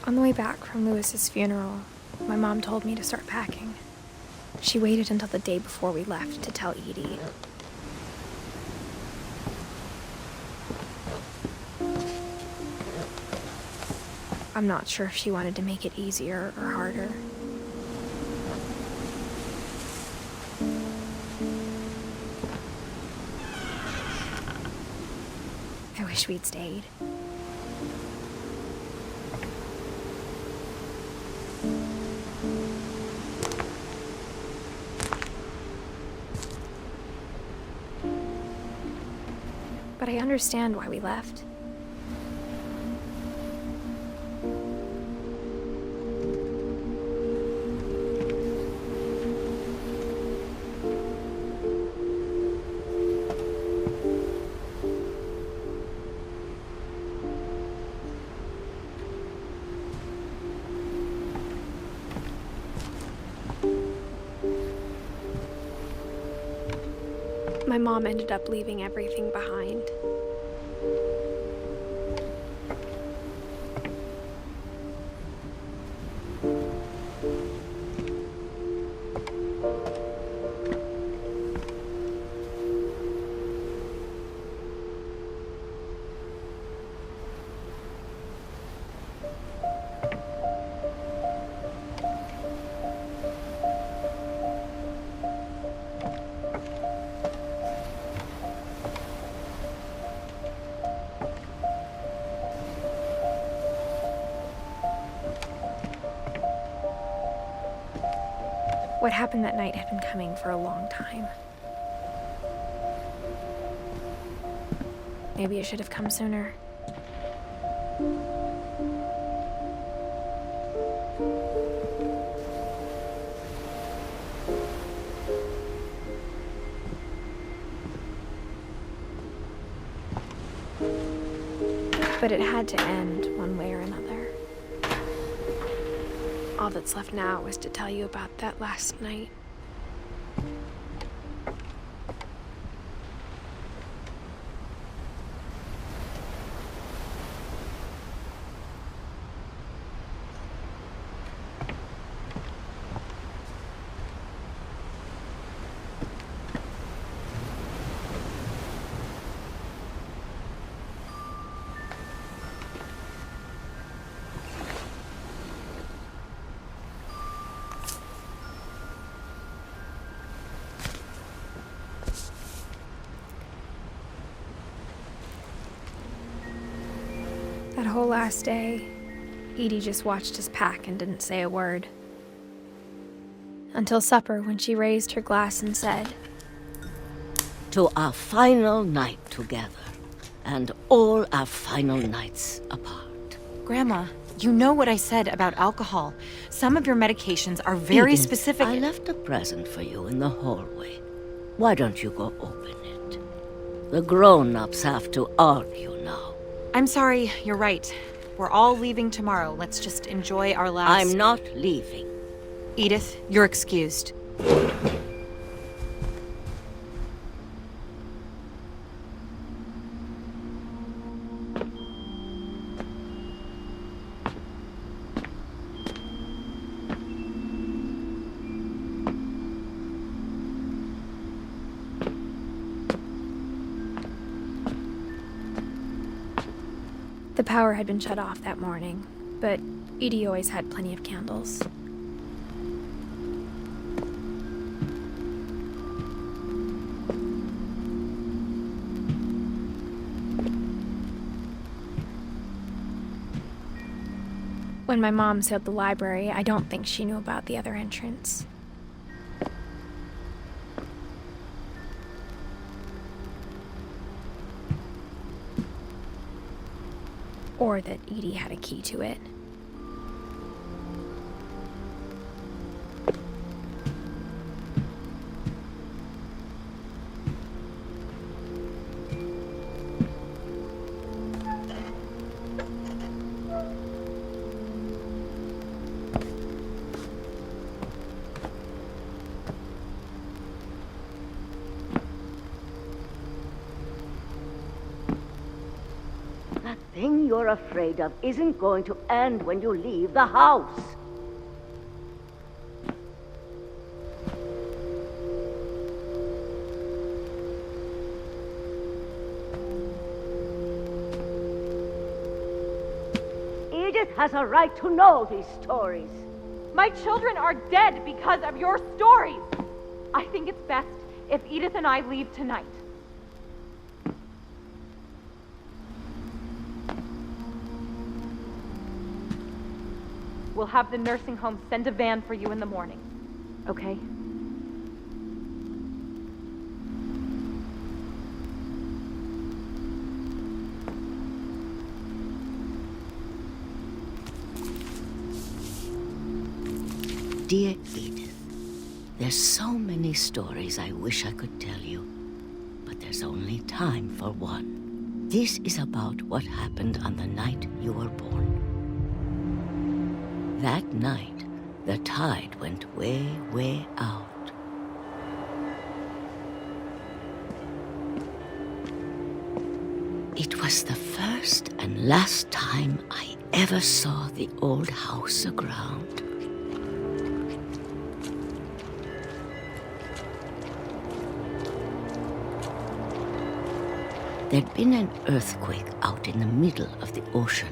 On the way back from Lewis's funeral, my mom told me to start packing. She waited until the day before we left to tell Edie. I'm not sure if she wanted to make it easier or harder. I wish we'd stayed. But I understand why we left. My mom ended up leaving everything behind. What happened that night had been coming for a long time. Maybe it should have come sooner. But it had to end one way or another. All that's left now is to tell you about that last night. That whole last day, Edie just watched us pack and didn't say a word. Until supper, when she raised her glass and said, "To our final night together, and all our final nights apart." Grandma, you know what I said about alcohol. Some of your medications are very Edith, specific. I left a present for you in the hallway. Why don't you go open it? The grown-ups have to argue now. I'm sorry, you're right. We're all leaving tomorrow. Let's just enjoy our last... I'm not leaving. Edith, you're excused. the power had been shut off that morning, but Edie always had plenty of candles. When my mom sealed the library, I don't think she knew about the other entrance. Or that Edie had a key to it. That thing you're afraid of isn't going to end when you leave the house. Edith has a right to know these stories. My children are dead because of your stories. I think it's best if Edith and I leave tonight. We'll have the nursing home send a van for you in the morning, okay? Dear Edith, there's so many stories I wish I could tell you, but there's only time for one. This is about what happened on the night you were born. That night, the tide went way, way out. It was the first and last time I ever saw the old house aground. There'd been an earthquake out in the middle of the ocean.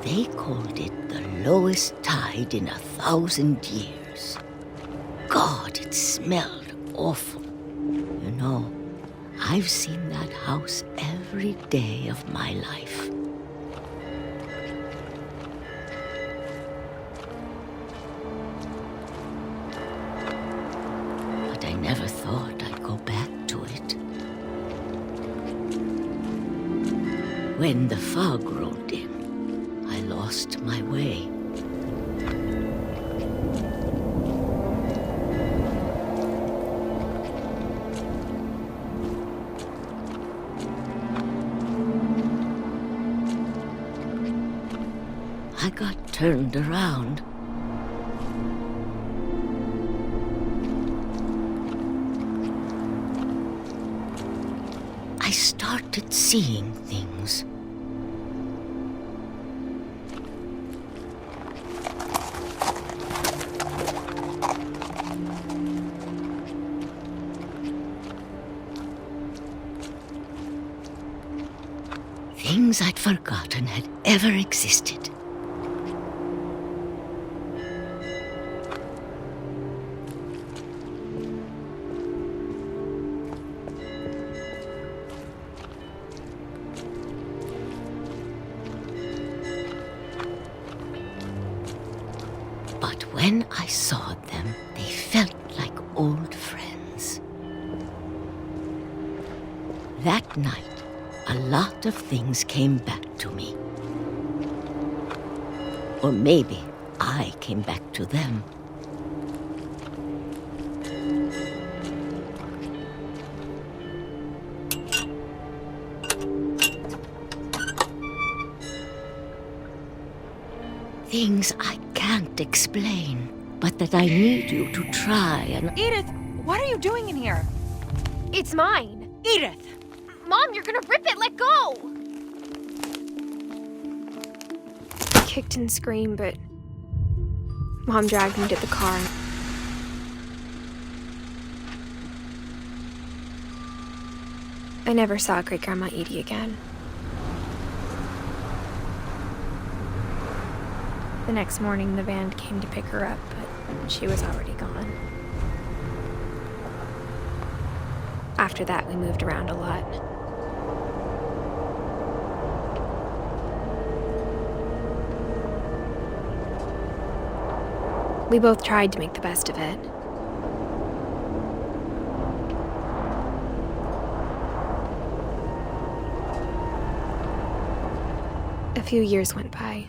They called it the lowest tide in 1,000 years. God, it smelled awful. You know, I've seen that house every day of my life. But I never thought I'd go back to it. When the fog rolled in, I lost my way. I got turned around. I started seeing things. Things I'd forgotten had ever existed. But when I saw them, they felt like old friends. That night, a lot of things came back to me. Or maybe I came back to them. Things I can't explain, but that I need you to try and... Edith, what are you doing in here? It's mine. Edith! Mom, you're gonna rip it! Let go! I kicked and screamed, but Mom dragged me to the car. I never saw Great-Grandma Edie again. The next morning, the van came to pick her up, but she was already gone. After that, we moved around a lot. We both tried to make the best of it. A few years went by.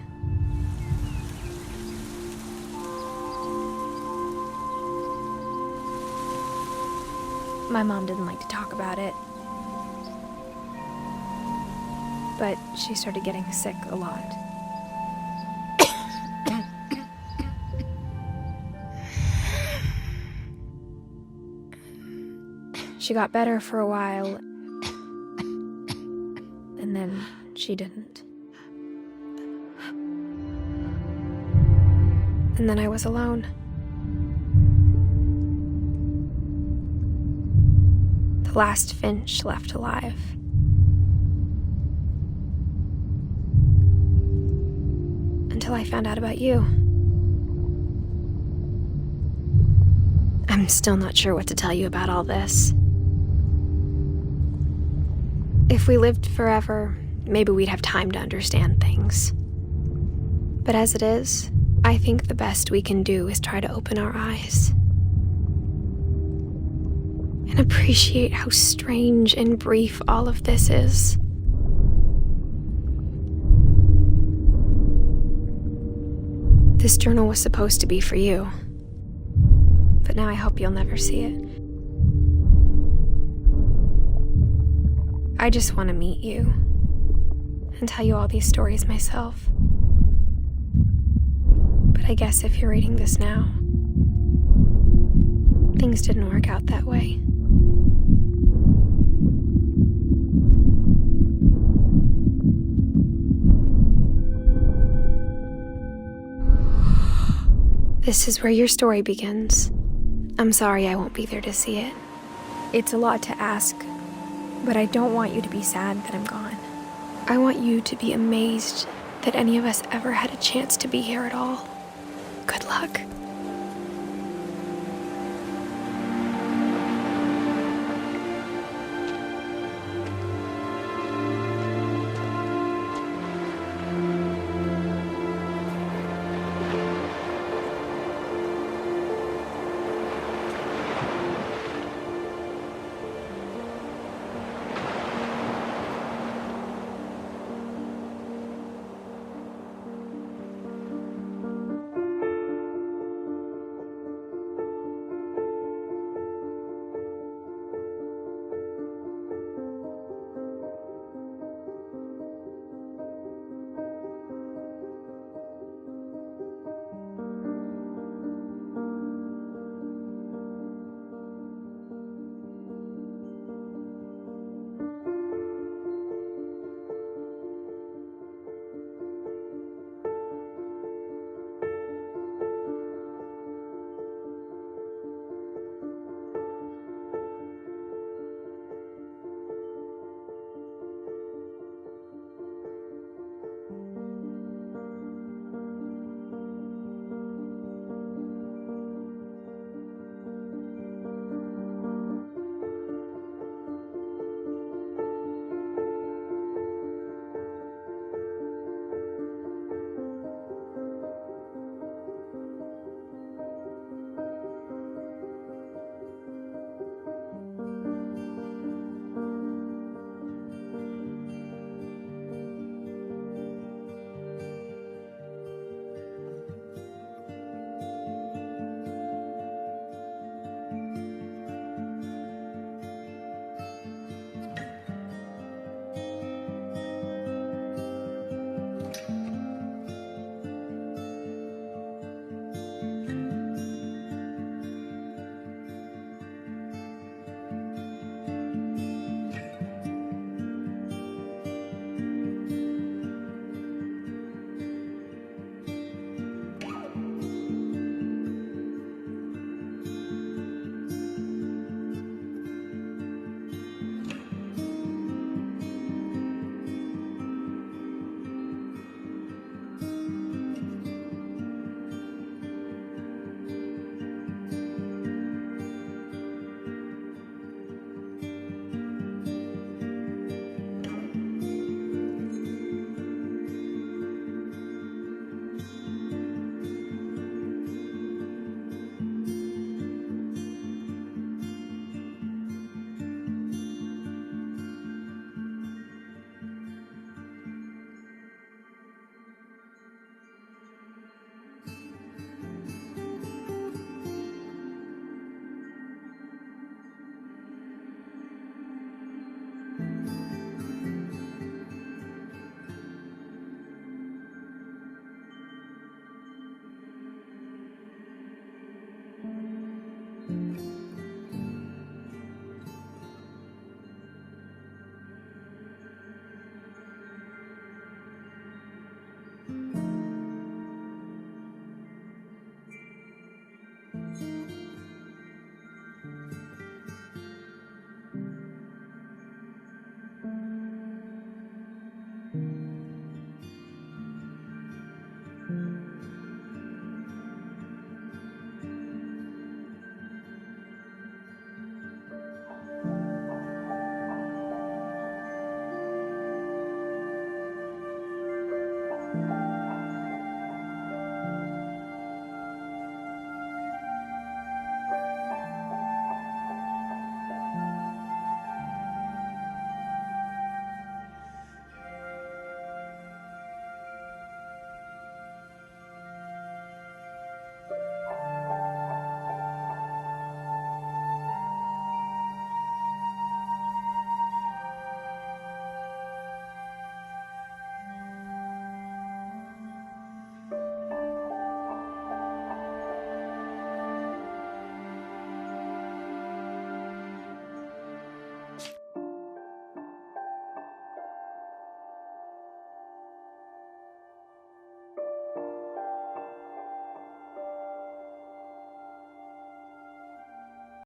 My mom didn't like to talk about it, but she started getting sick a lot. She got better for a while, and then she didn't. And then I was alone. The last Finch left alive. Until I found out about you. I'm still not sure what to tell you about all this. If we lived forever, maybe we'd have time to understand things. But as it is, I think the best we can do is try to open our eyes. And appreciate how strange and brief all of this is. This journal was supposed to be for you. But now I hope you'll never see it. I just want to meet you and tell you all these stories myself. But I guess if you're reading this now, things didn't work out that way. This is where your story begins. I'm sorry I won't be there to see it. It's a lot to ask, but I don't want you to be sad that I'm gone. I want you to be amazed that any of us ever had a chance to be here at all. Good luck.